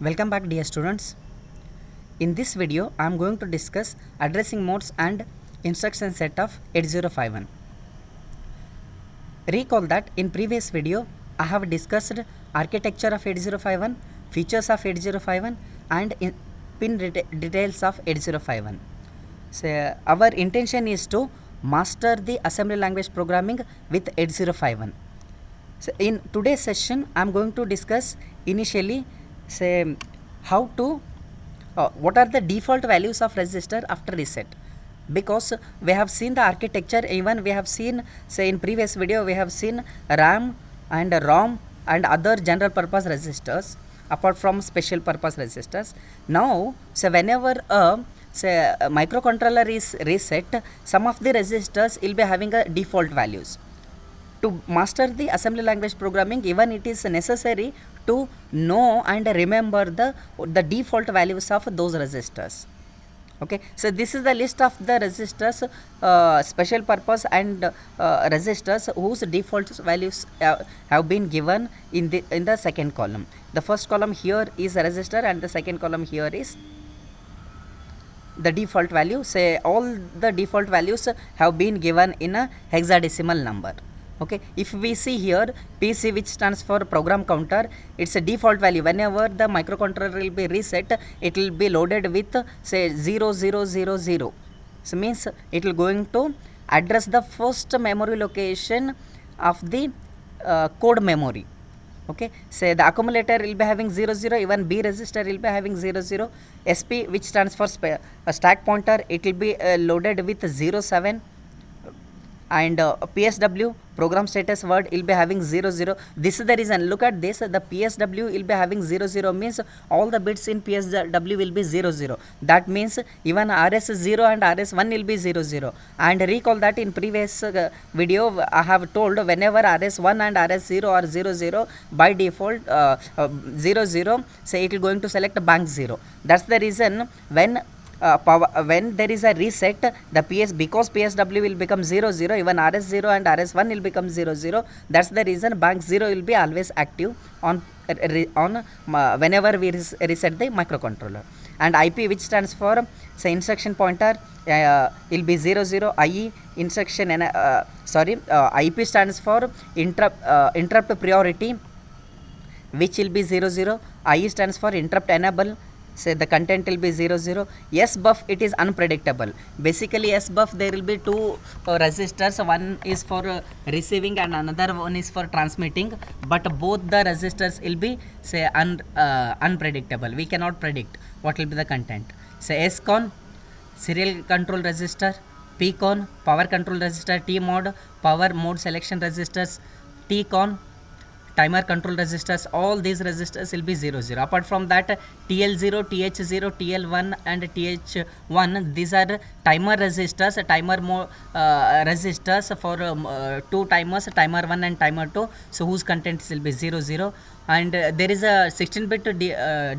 Welcome back, dear students. In this video I am going to discuss addressing modes and instruction set of 8051. Recall that in previous video I have discussed architecture of 8051, features of 8051 and pin details of 8051. So our intention is to master the assembly language programming with 8051. So in today's session I am going to discuss initially say how to what are the default values of resistor after reset, because we have seen the architecture. Even we have seen, say in previous video we have seen RAM and ROM and other general purpose resistors apart from special purpose resistors. Now so whenever a microcontroller is reset, some of the resistors will be having a default values. To master the assembly language programming, even it is necessary to know and remember the default values of those resistors. Okay, so this is the list of the resistors, special purpose and resistors whose default values have been given in the second column. The first column here is a resistor and the second column here is the default value. Say all the default values have been given in a hexadecimal number. Okay, if we see here PC, which stands for program counter, it's a default value. Whenever the microcontroller will be reset, it will be loaded with say 0000. So means it will going to address the first memory location of the code memory. Okay, say the accumulator will be having 00, even B register will be having 00. SP, which stands for stack pointer, it will be loaded with 07. And PSW, program status word, will be having 00. This is the reason. Look at this, the PSW will be having 00 means all the bits in PSW will be 00. That means even RS0 and RS1 will be 00. And recall that in previous video I have told whenever RS1 and RS0 are 00, by default 00, say it will going to select bank 0. That's the reason when there is a reset, the because PSW will become 00, even RS0 and RS1 will become 00. That's the reason bank 0 will be always active on whenever we reset the microcontroller. And IP, which stands for say instruction pointer, will be 00. IE instruction IP stands for interrupt priority, which will be 00. IE stands for interrupt enable. Say the content will be 00. SBUF, it is unpredictable. Basically SBUF, there will be two resistors, one is for receiving and another one is for transmitting, but both the resistors will be say unpredictable. We cannot predict what will be the content. Say SCON, serial control resistor. PCON, power control resistor. TMOD, power mode selection resistors. TCON, timer control resistors. All these resistors will be 00. Apart from that, TL0, TH0, TL1 and TH1, these are timer resistors, resistors for two timers, timer 1 and timer 2, so whose contents will be 00. And there is a 16-bit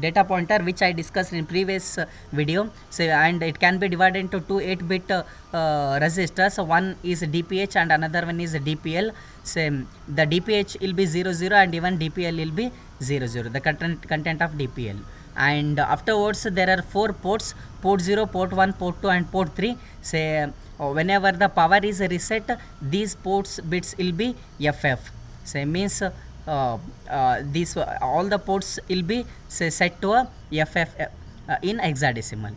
data pointer, which I discussed in previous video. So and it can be divided into two 8-bit resistors. One is DPH and another one is DPL. Same, the DPH will be 00 and even DPL will be 00, the content of DPL. And afterwards there are 4 ports: port 0, port 1, port 2 and port 3. Say whenever the power is reset, these ports bits will be FF. Say means these all the ports will be say set to a FF in hexadecimal.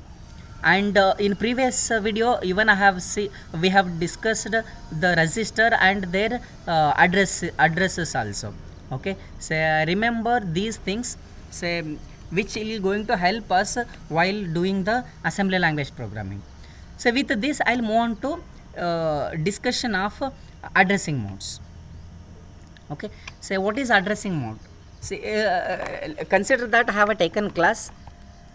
And in previous video even we have discussed the resistor and their addresses also. Okay, so remember these things, say which will going to help us while doing the assembly language programming. So with this I'll move on to discussion of addressing modes. Okay, so what is addressing mode? See, consider that I have taken class.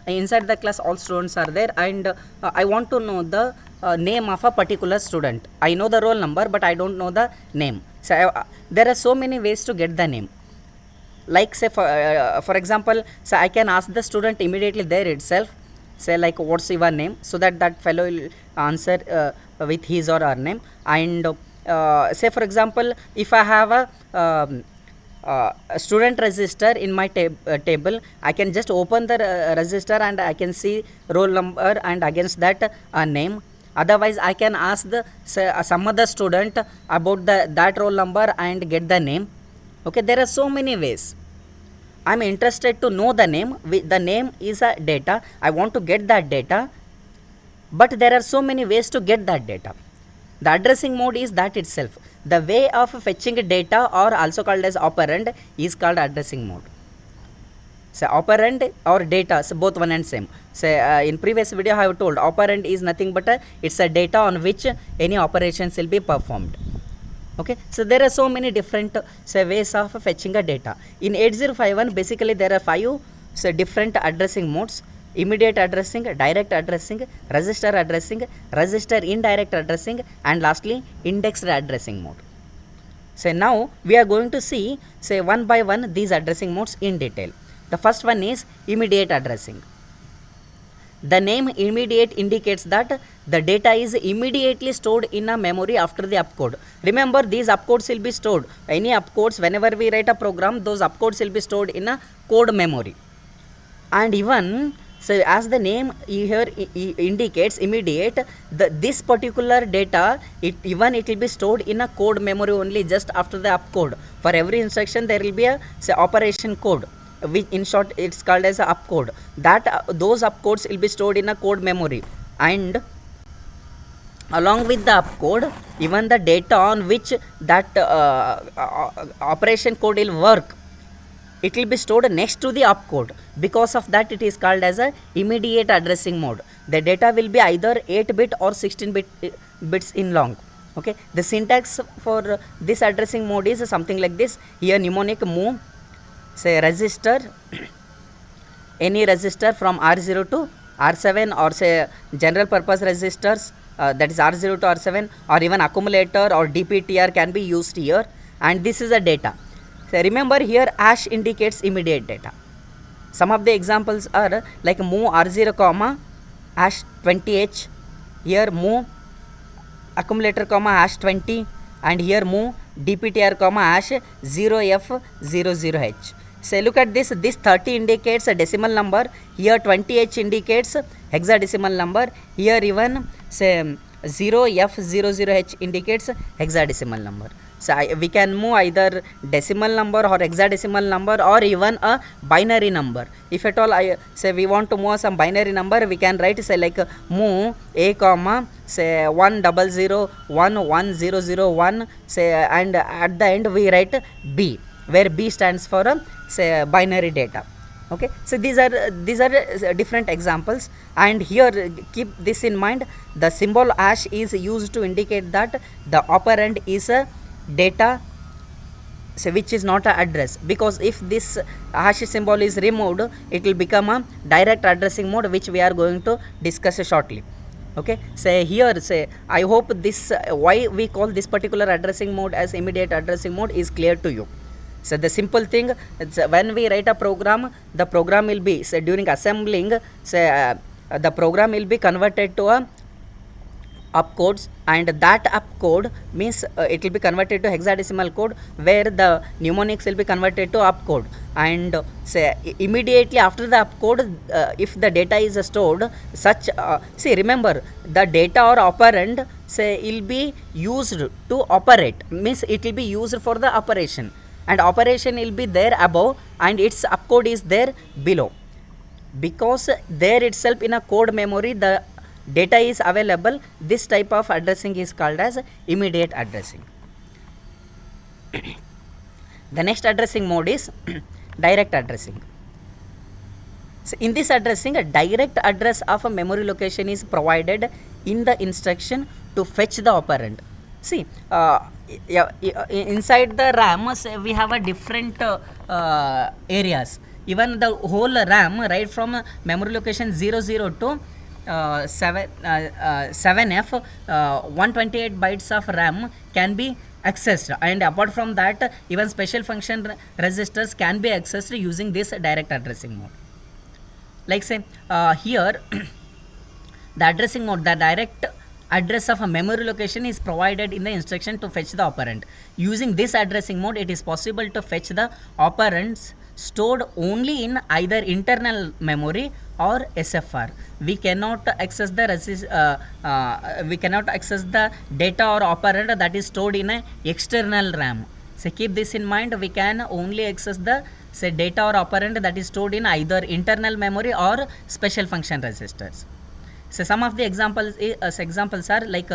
Inside the class all students are there, and I want to know the name of a particular student. I know the roll number, but I don't know the name. So there are so many ways to get the name. Like say for example, so I can ask the student immediately there itself, say like what's your name, so that fellow will answer with his or her name. And say for example, if I have a student register in my table, I can just open the register and I can see roll number and against that name. Otherwise I can ask the some other student about that roll number and get the name. Okay, there are so many ways. I'm interested to know the name. The name is a data. I want to get that data, but there are so many ways to get that data. The addressing mode is that itself. The way of fetching data, or also called as operand, is called addressing mode. So operand or data, so both one and same. So in previous video I have told operand is nothing but it's a data on which any operations will be performed. Okay, so there are so many different ways of fetching a data. In 8051 basically there are 5 different addressing modes: immediate addressing, direct addressing, register addressing, register indirect addressing, and lastly indexed addressing mode. So now we are going to see one by one these addressing modes in detail. The first one is immediate addressing. The name immediate indicates that the data is immediately stored in a memory after the opcode. Remember, these opcodes will be stored. Any opcodes, whenever we write a program, those opcodes will be stored in a code memory. And even so, as the name here indicates, immediate, this particular data, it will be stored in a code memory only just after the opcode. For every instruction there will be a operation code, which in short it's called as a opcode. That those opcodes will be stored in a code memory, and along with the opcode, even the data on which that operation code will work, it will be stored next to the opcode. Because of that it is called as a immediate addressing mode. The data will be either 8-bit or 16-bit bits in long. Okay, the syntax for this addressing mode is something like this. Here mnemonic move register any register from R0 to R7, or general purpose registers, that is R0 to R7, or even accumulator or DPTR can be used here, and this is a data. So remember, here hash indicates immediate data. Some of the examples are like move R0 comma hash 20h, here move accumulator comma hash 20, and here move DPTR comma hash 0f00h. So look at this 30 indicates a decimal number, here 20h indicates hexadecimal number, here even 0f00h indicates hexadecimal number. So we can move either decimal number or hexadecimal number, or even a binary number. If at all we want to move some binary number, we can write like move a comma 100111001, and at the end we write b, where b stands for binary data. Okay, so these are different examples, and here keep this in mind. The symbol hash is used to indicate that the operand is a data, which is not an address, because if this hash symbol is removed, it will become a direct addressing mode, which we are going to discuss shortly. Okay, here I hope this why we call this particular addressing mode as immediate addressing mode is clear to you. So the simple thing, when we write a program, the program will be during assembling, the program will be converted to a opcodes, and that opcode means it will be converted to hexadecimal code, where the mnemonics will be converted to opcode, and immediately after the opcode, if the data is stored, remember, the data or operand will be used to operate, means it will be used for the operation, and operation will be there above and its opcode is there below, because there itself in a code memory the data is available. This type of addressing is called as immediate addressing. The next addressing mode is direct addressing. So in this addressing, a direct address of a memory location is provided in the instruction to fetch the operand. See, inside the RAM we have a different areas. Even the whole RAM, right from memory location 00 to 7F, 128 bytes of RAM can be accessed, and apart from that, even special function registers can be accessed using this direct addressing mode. Like here the addressing mode, the direct address of a memory location is provided in the instruction to fetch the operand. Using this addressing mode, it is possible to fetch the operands stored only in either internal memory or SFR. We cannot access the data or operand that is stored in a external RAM. So keep this in mind. We can only access the data or operand that is stored in either internal memory or special function registers. So some of the examples are like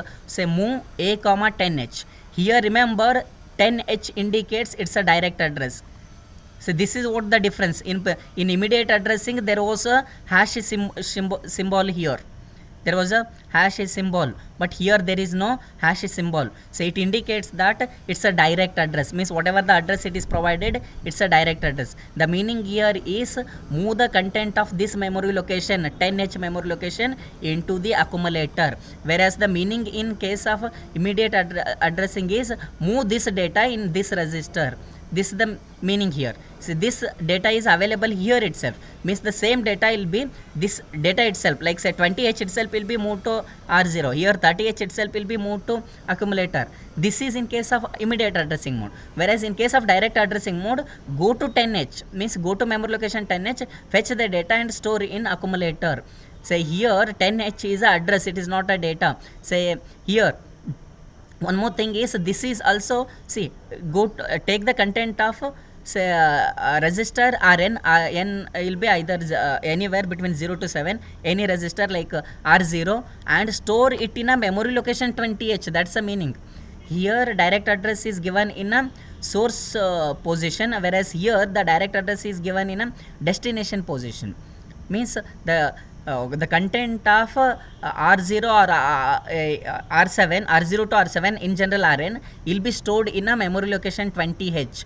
move a comma 10h. Here remember 10h indicates it's a direct address. So this is what the difference in immediate addressing. There was a hash symbol here. There was a hash symbol, but here there is no hash symbol. So it indicates that it's a direct address, means whatever the address it is provided, it's a direct address. The meaning here is move the content of this memory location, 10h memory location, into the accumulator. Whereas the meaning in case of immediate addressing is move this data in this register. This is the meaning here. So this data is available here itself, means the same data will be this data itself, like say 20h itself will be moved to R0, here 30h itself will be moved to accumulator. This is in case of immediate addressing mode. Whereas in case of direct addressing mode, go to 10h, means go to memory location 10h, fetch the data and store in accumulator. Say here 10h is a address, it is not a data. Say here one more thing is, this is also, see, go to, take the content of say register Rn, n will be either anywhere between 0 to 7, any register like R0, and store it in a memory location 20h. That's the meaning. Here direct address is given in a source position, whereas here the direct address is given in a destination position. Means the content of R0 or R7, R0 to R7 in general Rn will be stored in a memory location 20h.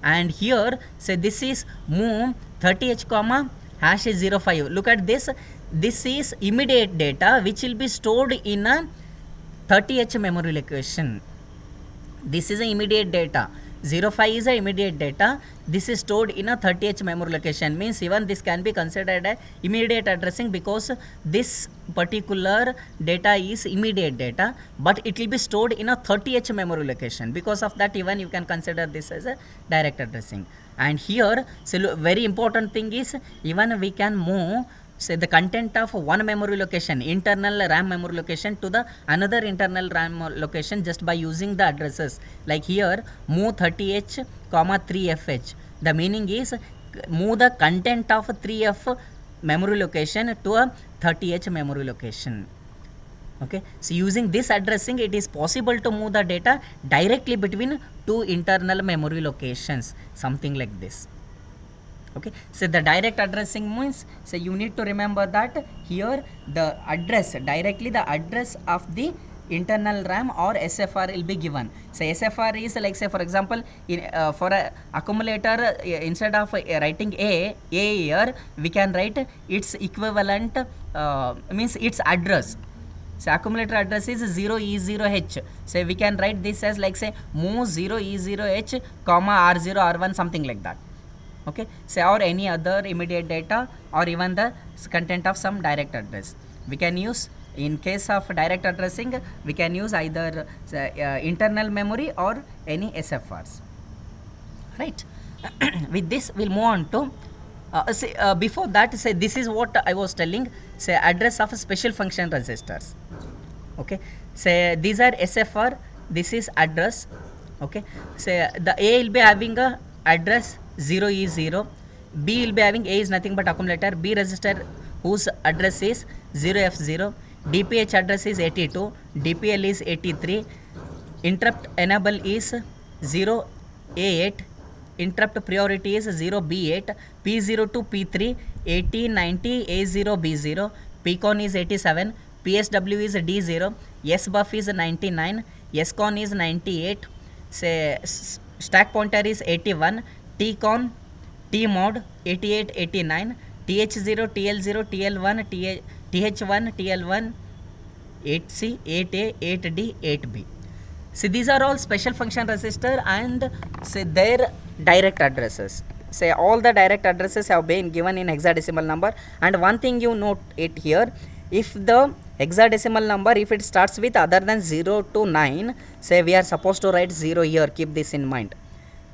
And here say this is move 30h comma hash 05. Look at this. This is immediate data which will be stored in a 30h memory location. This is a immediate data. 05 is a immediate data. This is stored in a 30h memory location. Means even this can be considered a immediate addressing, because this particular data is immediate data, but it will be stored in a 30h memory location. Because of that, even you can consider this as a direct addressing. And here, so very important thing is, even we can move say the content of one memory location, internal RAM memory location, to the another internal RAM location just by using the addresses. Like here move 30h comma 3fh. The meaning is move the content of 3f memory location to a 30h memory location. Okay, so using this addressing, it is possible to move the data directly between two internal memory locations, something like this. Okay, so the direct addressing means, so you need to remember that here the address, directly the address of the internal RAM or SFR will be given. So SFR is like, say for example, in for a accumulator, instead of writing A here, we can write its equivalent, means its address. So accumulator address is 0E0H. So we can write this as like say move 0E0H comma R0 R1, something like that. Okay, say or any other immediate data, or even the content of some direct address. We can use, in case of direct addressing, we can use either internal memory or any SFRs. Right. With this, we'll move on to before that, say this is what I was telling, say address of special function registers. Okay, say these are SFR, this is address. Okay, say the A will be having a address 0E0, B will be having, A is nothing but accumulator, B register whose address is 0F0, DPH address is 82, DPL is 83, interrupt enable is 0A8, interrupt priority is 0B8, P0 to P3, 80, 90, A0, B0, PCON is 87, PSW is D0, SBUF is 99, SCON is 98, say stack pointer is 81, TCON, TMOD 88, 89, TH0, TL0, TL1, TH1, TL1, 8C, 8A, 8D, 8B. See, these are all special function register and say their direct addresses. Say all the direct addresses have been given in hexadecimal number. And one thing you note it here, if the hexadecimal number, if it starts with other than 0 to 9, say we are supposed to write 0 here, keep this in mind.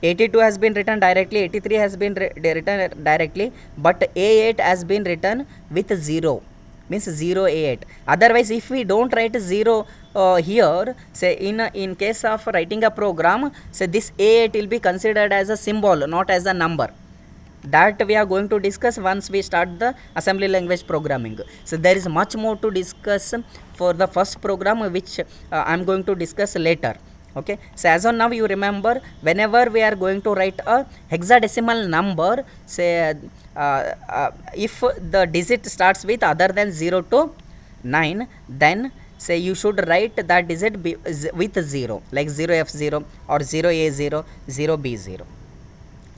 82 has been written directly, 83 has been written directly, but A8 has been written with 0, means 0 A8. Otherwise, if we don't write 0 here, say in case of writing a program, say this A8 will be considered as a symbol, not as a number. That we are going to discuss once we start the assembly language programming. So there is much more to discuss for the first program, which I am going to discuss later. Okay, so as on now you remember, whenever we are going to write a hexadecimal number, say if the digit starts with other than 0 to 9, then say you should write that digit with 0, like 0F0 or 0A0, 0B0.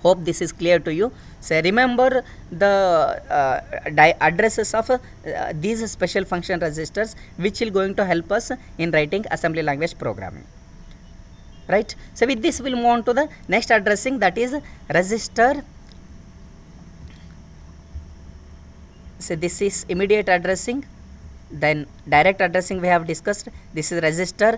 Hope this is clear to you. So remember the addresses of these special function registers, which will going to help us in writing assembly language programming. Right. So with this we'll move on to the next addressing, that is register. So this is immediate addressing, then direct addressing we have discussed. This is register.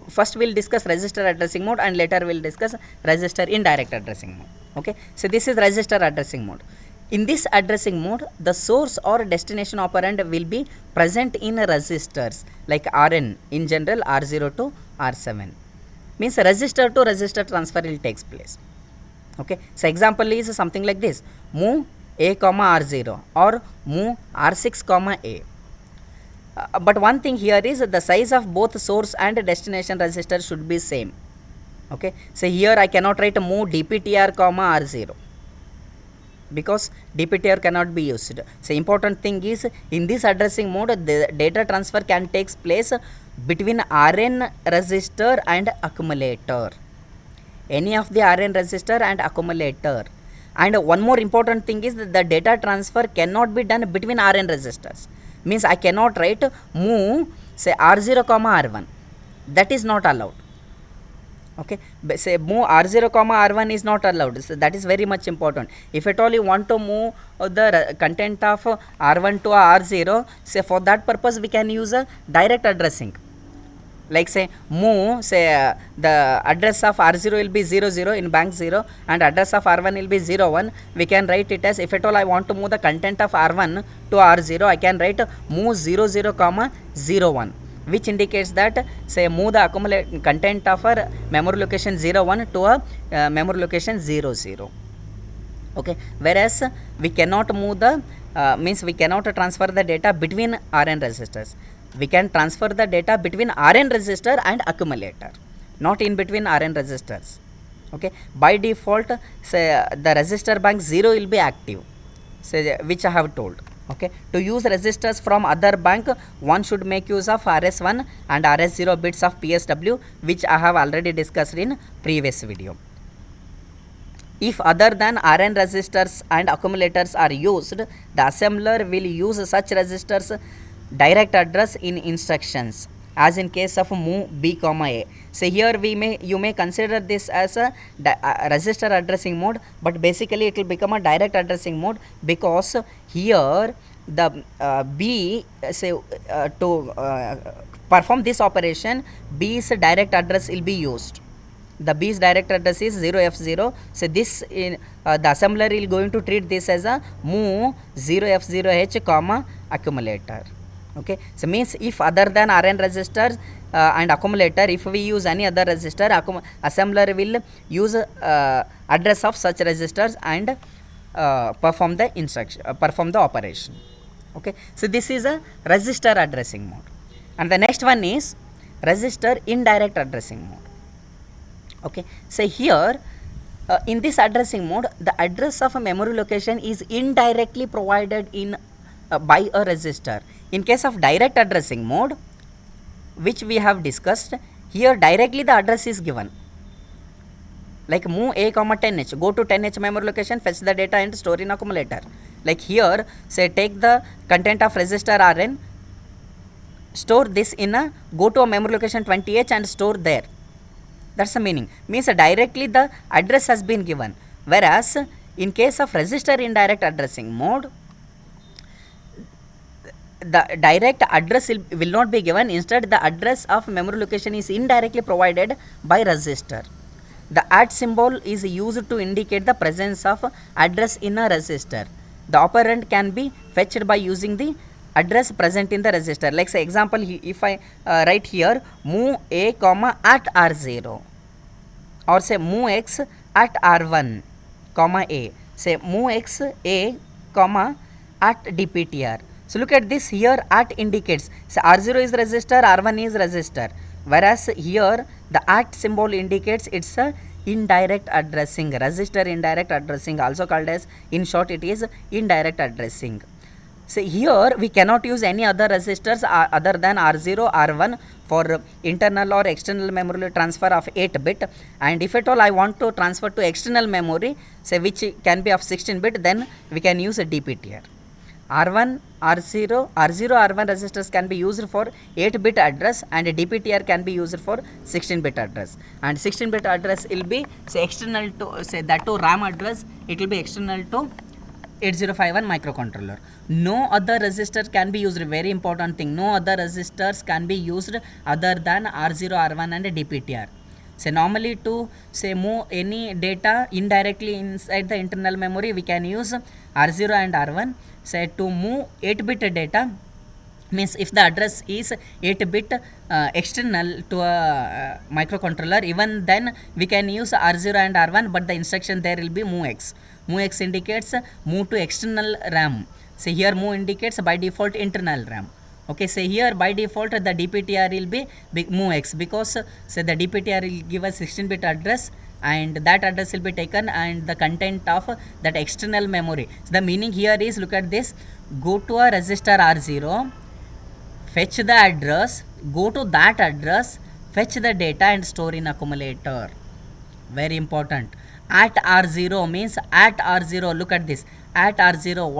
First we'll discuss register addressing mode, and later we'll discuss register indirect addressing mode. Okay, so this is register addressing mode. In this addressing mode, the source or destination operand will be present in registers like Rn, in general R0 to R7, means register to register transfer will takes place. Okay, so example is something like this: move A comma R0 or move R6 comma A. But one thing here is the size of both source and destination register should be same. Okay, so here I cannot write move DPTR comma R0, because DPTR cannot be used. So important thing is, in this addressing mode, the data transfer can takes place between Rn register and accumulator, any of the Rn register and accumulator. And one more important thing is that the data transfer cannot be done between Rn registers, means I cannot write move say R0 comma R1, that is not allowed. Okay, say move R0 comma R1 is not allowed. So that is very much important. If at all you want to move the content of R1 to R0, say for that purpose we can use a direct addressing. Like say move, say the address of R0 will be 00 in bank 0 and address of R1 will be 01. We can write it as, if at all I want to move the content of R1 to R0, I can write move 00 comma 01, which indicates that say move the accumulate content of our memory location 01 to a memory location 00. Okay, whereas we cannot move the means we cannot transfer the data between Rn registers. We can transfer the data between Rn register and accumulator, not in between Rn registers. Okay, by default say the register bank 0 will be active, say, which I have told. Okay, to use registers from other bank, one should make use of RS1 and RS0 bits of PSW, which I have already discussed in previous video. If other than Rn registers and accumulators are used, the assembler will use such registers direct address in instructions, as in case of move B comma A. So here you may consider this as a register addressing mode, but basically it will become a direct addressing mode, because here the B say to perform this operation, B's direct address will be used. The B's direct address is 0F0. So this in the assembler will going to treat this as a move 0F0H comma accumulator. Okay, so means if other than Rn registers and accumulator, if we use any other register, assembler will use address of such registers and perform the instruction, perform the operation. Okay, so this is a register addressing mode, and the next one is register indirect addressing mode. Okay, so here in this addressing mode, the address of a memory location is indirectly provided in by a register. In case of direct addressing mode, which we have discussed, here directly the address is given, like move A comma 10H, go to 10H memory location, fetch the data and store in accumulator. Like here, say take the content of register Rn, store this in a, go to a memory location 20H and store there. That's the meaning. Means directly the address has been given. Whereas in case of register indirect addressing mode, the direct address will not be given. Instead, the address of memory location is indirectly provided by register. The @ symbol is used to indicate the presence of address in a register. The operand can be fetched by using the address present in the register. Like say example, if I write here move a comma at r0, or say move x at r1 comma a, say move x a comma at dptr. So look at this, here at indicates, so r0 is register, r1 is register, whereas here the at symbol indicates it's a indirect addressing, register indirect addressing, also called as, in short it is indirect addressing. So here we cannot use any other registers other than r0, r1 for internal or external memory transfer of 8 bit, and if at all I want to transfer to external memory, say which can be of 16 bit, then we can use a dptr. R1, R0, R1 registers can be used for 8 bit address, and dptr can be used for 16 bit address, and 16 bit address will be say external to, say that to RAM address, it will be external to 8051 microcontroller. No other register can be used, very important thing, no other registers can be used other than R0, R1 and dptr. So normally to say move any data indirectly inside the internal memory, we can use R0 and R1. Say to move 8 bit data, means if the address is 8 bit external to a microcontroller, even then we can use R0 and R1, but the instruction there will be move x. Move x indicates move to external RAM. So here move indicates by default internal RAM. Okay, so here by default the dptr will be move x, because say the dptr will give us 16 bit address, and that address will be taken and the content of that external memory. So the meaning here is, look at this, go to a register R0, fetch the address, go to that address, fetch the data and store in accumulator. Very important. At R0 means at R0, look at this, at R0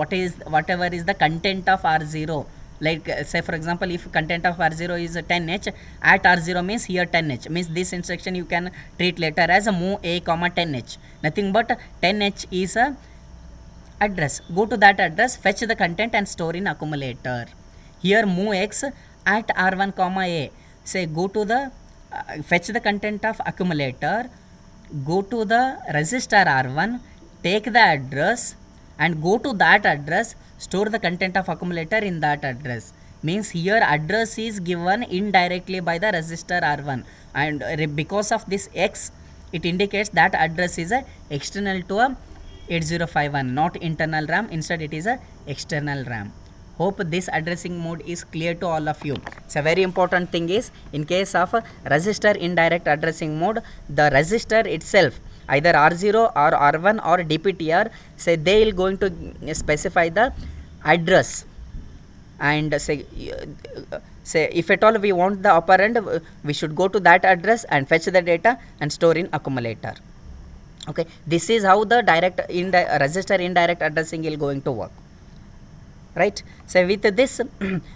whatever is the content of R0. Like say for example, if content of R0 is 10h, at R0 means here 10h, means this instruction you can treat later as a move a comma 10h, nothing but 10h is a address. Go to that address, fetch the content and store in accumulator. Here move x at r1 comma a, say go to the fetch the content of accumulator, go to the register R1, take the address and go to that address, store the content of accumulator in that address. Means here address is given indirectly by the register R1, and because of this x, it indicates that address is a external to a 8051, not internal RAM, instead it is a external RAM. Hope this addressing mode is clear to all of you. So very important thing is, in case of register indirect addressing mode, the register itself, either R0 or R1 or dptr, say they will going to specify the address, and say if at all we want the operand, we should go to that address and fetch the data and store in accumulator. Okay, this is how the register indirect addressing will going to work, right? So with this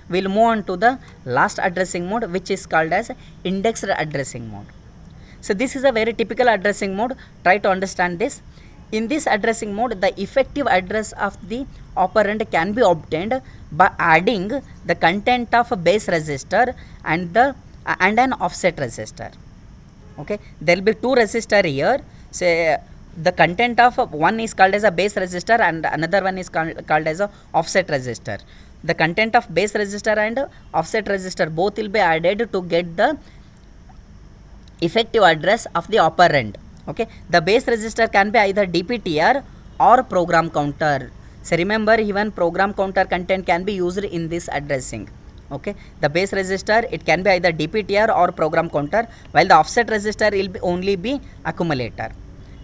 we'll move on to the last addressing mode, which is called as indexed addressing mode. So this is a very typical addressing mode. Try to understand this. In this addressing mode, the effective address of the operand can be obtained by adding the content of a base register and an offset register. Okay, there will be two register here. Say the content of one is called as a base register and another one is called as a offset register. The content of base register and offset register both will be added to get the effective address of the operand. Okay, the base register can be either dptr or program counter. So remember, even program counter content can be used in this addressing. Okay, the base register, it can be either dptr or program counter, while the offset register will only be accumulator.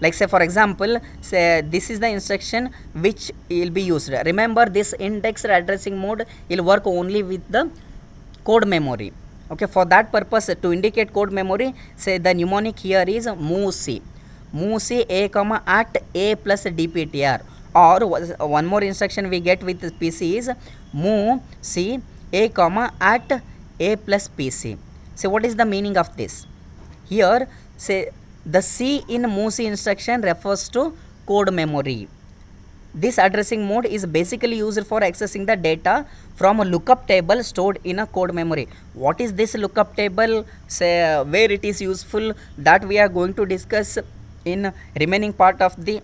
Like say for example, say this is the instruction which will be used. Remember, this indexed addressing mode will work only with the code memory. Okay, for that purpose, to indicate code memory, say the mnemonic here is move c a comma at a plus dptr, or one more instruction we get with PC is move c a comma at a plus pc. So what is the meaning of this? Here say the C in move C instruction refers to code memory. This addressing mode is basically used for accessing the data from a lookup table stored in a code memory. What is this lookup table, say where it is useful, that we are going to discuss in remaining part of the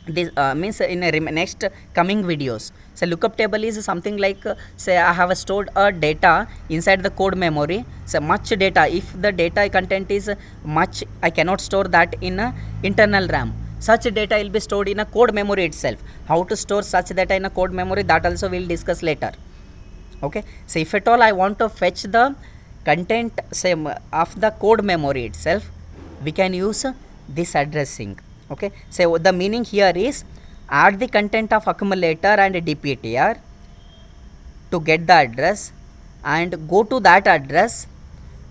this means in next coming videos. So lookup table is something like say I have stored a data inside the code memory. So much data, if the data content is much, I cannot store that in a internal RAM. Such data will be stored in a code memory itself. How to store such data in a code memory, that also we will discuss later. Okay, so if at all I want to fetch the content say of the code memory itself, we can use this addressing. Okay, so the meaning here is add the content of accumulator and DPTR to get the address, and go to that address,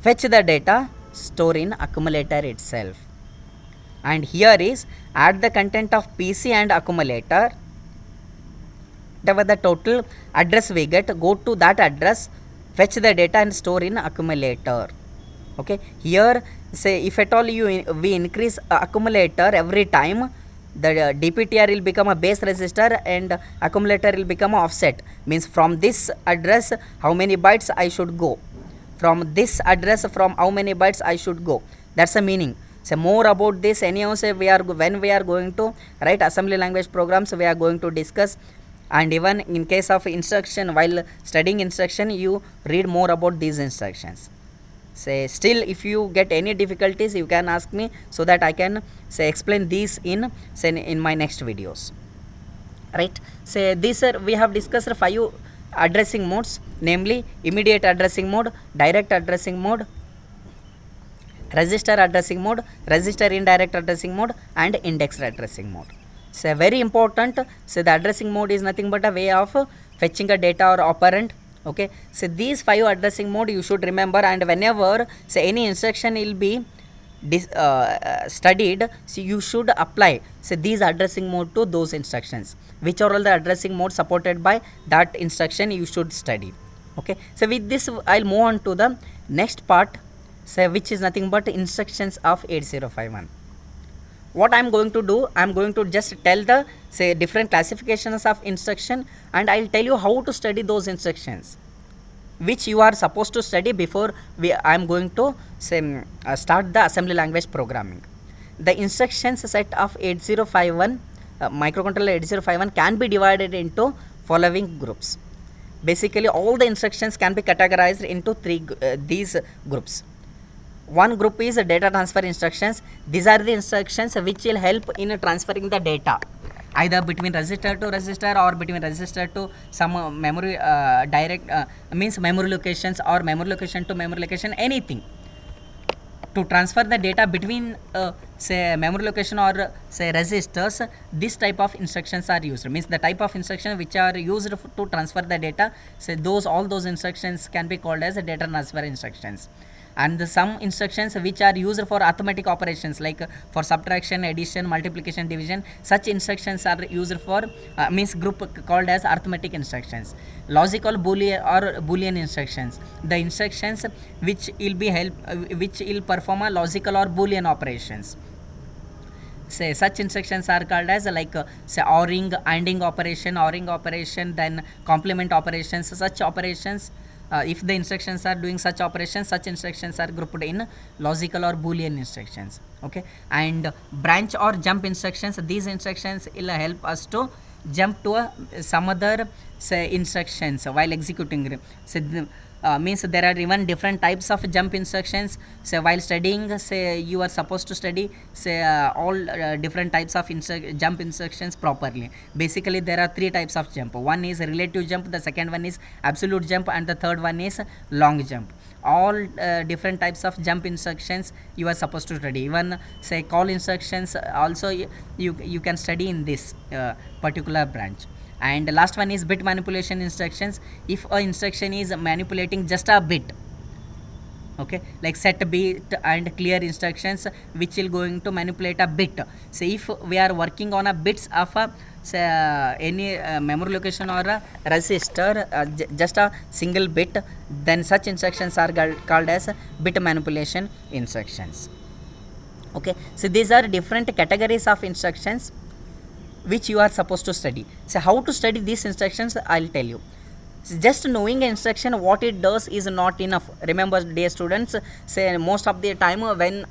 fetch the data, store in accumulator itself. And here is add the content of PC and accumulator, whatever the total address we get, go to that address, fetch the data and store in accumulator. Okay, here say if at all we increase accumulator every time, the DPTR will become a base register and accumulator will become a offset. Means from this address how many bytes I should go, from this address from how many bytes I should go. That's the meaning. So more about this anyhow, say when we are going to write assembly language programs, we are going to discuss. And even in case of instruction, while studying instruction, you read more about these instructions. Say still if you get any difficulties, you can ask me so that I can say explain these in my next videos. Right, say these are, we have discussed 5 addressing modes, namely immediate addressing mode, direct addressing mode, register addressing mode, register indirect addressing mode, and indexed addressing mode. So very important, so the addressing mode is nothing but a way of fetching a data or operand. Okay, so these 5 addressing mode you should remember, and whenever say any instruction will be studied, so you should apply these addressing mode to those instructions. Which are all the addressing mode supported by that instruction, you should study. Okay, so with this I'll move on to the next part, say which is nothing but instructions of 8051. What I am going to do, I am going to just tell the say different classifications of instruction, and I will tell you how to study those instructions which you are supposed to study before I am going to say start the assembly language programming. The instructions set of 8051 microcontroller 8051 can be divided into following groups. Basically all the instructions can be categorized into these groups. One group is data transfer instructions. These are the instructions which will help in transferring the data either between register to register or between register to some memory direct means memory locations or memory location to memory location, anything to transfer the data between say memory location or say registers. This type of instructions are used, means the type of instruction which are used to transfer the data. So all those instructions can be called as data transfer instructions. And some instructions which are used for arithmetic operations like for subtraction, addition, multiplication, division, such instructions are used for means group called as arithmetic instructions. Logical boolean instructions, the instructions which will perform a logical or boolean operations. Say such instructions are called as like say ORing, ANDing operation, then complement operations. Such operations, if the instructions are doing such operations, such instructions are grouped in logical or boolean instructions. Okay, and branch or jump instructions, these instructions will help us to jump to some other say instructions while executing. So means there are even different types of jump instructions. So while studying, say you are supposed to study say all different types of jump instructions properly. Basically there are 3 types of jump. One is relative jump, the second one is absolute jump, and the third one is long jump. All different types of jump instructions you are supposed to study. Even say call instructions also you can study in this particular branch. And the last one is bit manipulation instructions. If a instruction is manipulating just a bit, okay, like set bit and clear instructions which will going to manipulate a bit. So if we are working on a bits of a say any memory location or a register, just a single bit, then such instructions are called as bit manipulation instructions. Okay, so these are different categories of instructions which you are supposed to study. So how to study these instructions, I'll tell you. Just knowing an instruction what it does is not enough. Remember, dear students, say most of the time when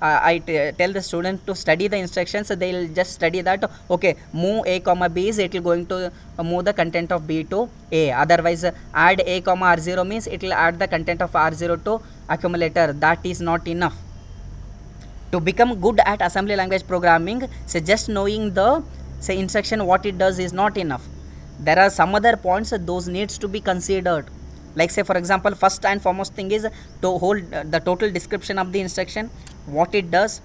I tell the student to study the instructions, they'll just study that, okay, move a comma b is it will going to move the content of b to a. Otherwise, add a comma r0 means it will add the content of r0 to accumulator. That is not enough. To become good at assembly language programming, say just knowing the instruction what it does is not enough. There are some other points those needs to be considered. Like say for example, first and foremost thing is to hold the total description of the instruction, what it does,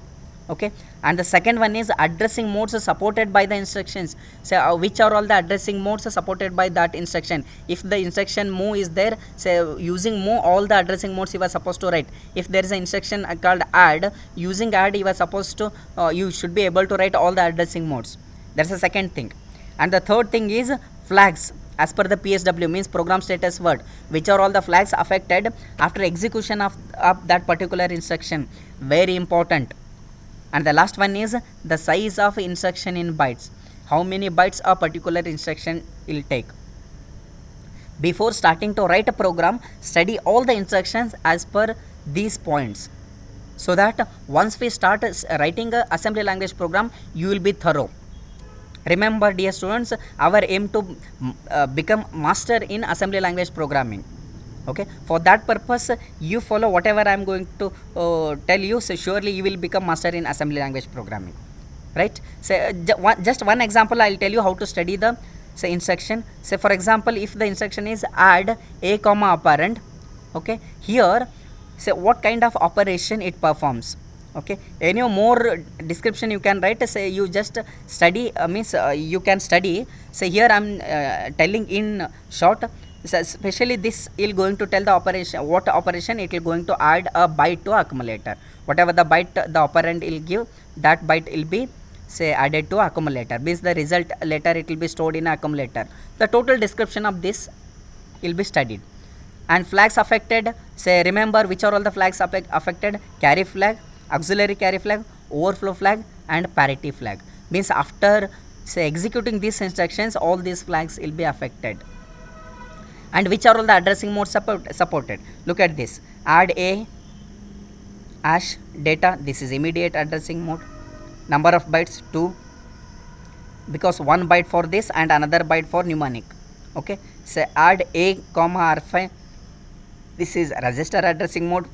okay. And the second one is addressing modes supported by the instructions. So which are all the addressing modes supported by that instruction. If the instruction move is there, say using move all the addressing modes you are supposed to write. If there is an instruction called add, using add you are supposed to you should be able to write all the addressing modes. That's the second thing. And the third thing is flags as per the PSW, means program status word, which are all the flags affected after execution of that particular instruction. Very important. And the last one is the size of instruction in bytes. How many bytes a particular instruction will take. Before starting to write a program, study all the instructions as per these points, so that once we start writing a assembly language program, you will be thorough. Remember, dear students, our aim to become master in assembly language programming. Okay, for that purpose you follow whatever I am going to tell you, so surely you will become master in assembly language programming, right? So just one example I will tell you how to study the instruction. Say for example, if the instruction is add a comma operand, okay, here say what kind of operation it performs. Okay, any more description you can write. Say you just study you can study. Say here I am telling in short. So especially this is going to tell the operation, what operation it will going to add a byte to accumulator. Whatever the byte the operand will give, that byte will be say added to accumulator, means the result later it will be stored in accumulator. The total description of this will be studied. And flags affected, say remember which are all the flags affected. Carry flag, auxiliary carry flag, overflow flag and parity flag. Means after say executing these instructions, all these flags will be affected. And which are all the addressing modes supported. Look at this. Add a hash data, this is immediate addressing mode. Number of bytes 2, because 1 byte for this and another byte for mnemonic. Okay, so add a comma r5, this is register addressing mode.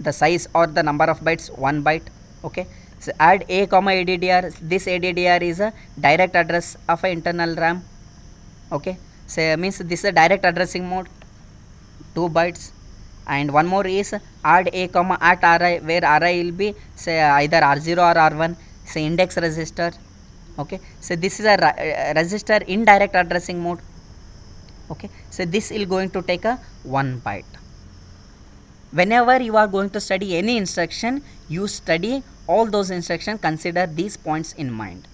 The size or the number of bytes 1 byte. Okay, so add a comma ADDR, this ADDR is a direct address of a internal RAM. Okay, so means this is a direct addressing mode, 2 bytes. And one more is add a comma at RI, where RI will be say either R0 or R1, say index register. Okay, so this is a register indirect addressing mode. Okay, so this is going to take a 1 byte. Whenever you are going to study any instruction, you study all those instructions, consider these points in mind.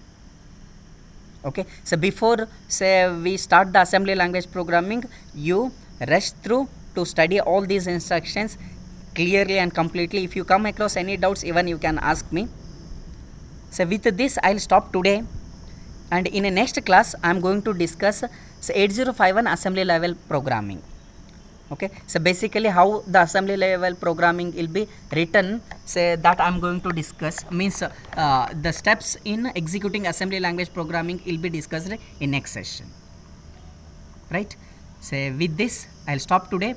Okay, so before say we start the assembly language programming, you rush through to study all these instructions clearly and completely. If you come across any doubts, even you can ask me. So with this I will stop today, and in the next class I am going to discuss 8051 assembly level programming. Okay, so basically how the assembly level programming will be written, say that I am going to discuss, means the steps in executing assembly language programming will be discussed in next session, right? So with this I will stop today.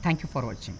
Thank you for watching.